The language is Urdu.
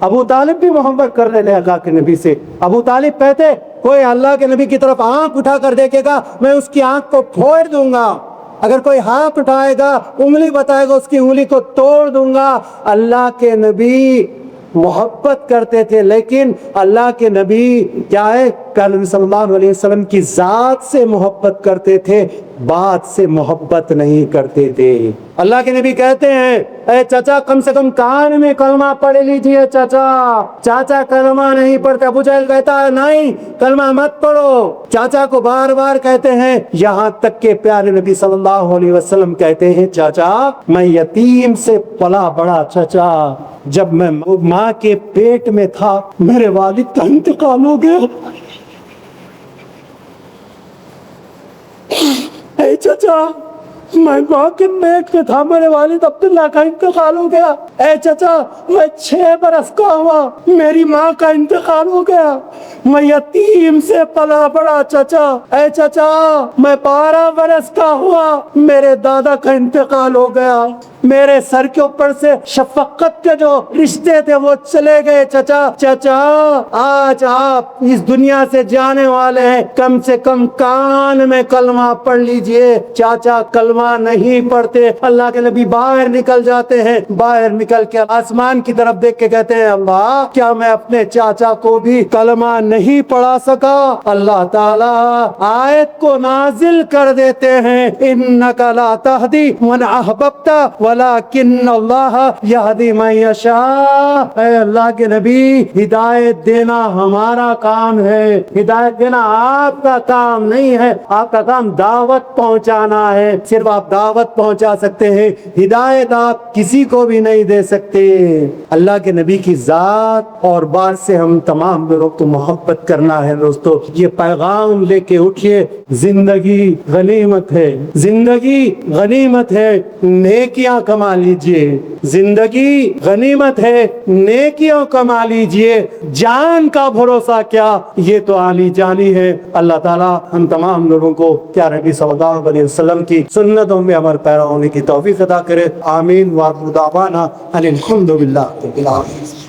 ابو طالب بھی محبت کرنے لگے اللہ کے نبی سے. ابو طالب کہتے کوئی اللہ کے نبی کی طرف آنکھ اٹھا کر دیکھے گا میں اس کی آنکھ کو پھوڑ دوں گا, اگر کوئی ہاتھ اٹھائے گا انگلی بتائے گا اس کی انگلی کو توڑ دوں گا. اللہ کے نبی محبت کرتے تھے, لیکن اللہ کے نبی کیا ہے صلی اللہ علیہ وسلم کی ذات سے محبت کرتے تھے, بات سے محبت نہیں کرتے تھے. اللہ کے نبی کہتے ہیں اے چچا کم سے کم کان میں کلمہ پڑھ لیجئے. چاچا کلمہ نہیں پڑھتے. ابو جہل کہتا ہے نہیں کلمہ مت پڑھو. چاچا کو بار بار کہتے ہیں, یہاں تک کہ پیارے نبی صلی اللہ علیہ وسلم کہتے ہیں چاچا میں یتیم سے پلا بڑا. چچا جب میں ماں کے پیٹ میں تھا میرے والد کا انتقال ہو گیا. اے چچا میں ماں کے پیٹ میں تھا میرے والد عبداللہ کا انتقال ہو گیا. اے چچا میں 6 برس کا ہوا میری ماں کا انتقال ہو گیا. میں یتیم سے پلا بڑا. چچا اے چچا میں 12 برس کا ہوا میرے دادا کا انتقال ہو گیا. میرے سر کے اوپر سے شفقت کے جو رشتے تھے وہ چلے گئے. چچا آج آپ اس دنیا سے جانے والے ہیں, کم سے کم کان میں کلمہ پڑھ لیجئے. چاچا کلمہ نہیں پڑھتے. اللہ کے نبی باہر نکل جاتے ہیں, باہر نکل کے آسمان کی طرف دیکھ کے کہتے ہیں اللہ کیا میں اپنے چاچا کو بھی کلمہ نہیں پڑھا سکا. اللہ تعالیٰ آیت کو نازل کر دیتے ہیں انک لا تہدی من احببت ولیکن اللہ یہدی من یشاء. اے اللہ کے نبی ہدایت دینا ہمارا کام ہے, ہدایت دینا آپ کا کام نہیں ہے. آپ کا کام دعوت پہنچانا ہے. صرف آپ دعوت پہنچا سکتے ہیں, ہدایت آپ کسی کو بھی نہیں دے سکتے. اللہ کے نبی کی ذات اور بات سے ہم تمام لوگوں کو محبت کرنا ہے. دوستو یہ پیغام لے کے اٹھیے, زندگی غنیمت ہے, زندگی غنیمت ہے, نیکیاں کما لیجئے. زندگی غنیمت ہے, نیکیاں کما لیجئے. جان کا بھروسہ کیا, یہ تو عالی جانی ہے. اللہ تعالیٰ ہم تمام لوگوں کو کیا نبی صلی اللہ علیہ وسلم کی سنتوں میں عمل پیرا ہونے کی توفیق عطا کرے. آمین. وآخر دعوانا ان الحمد للہ رب العالمین.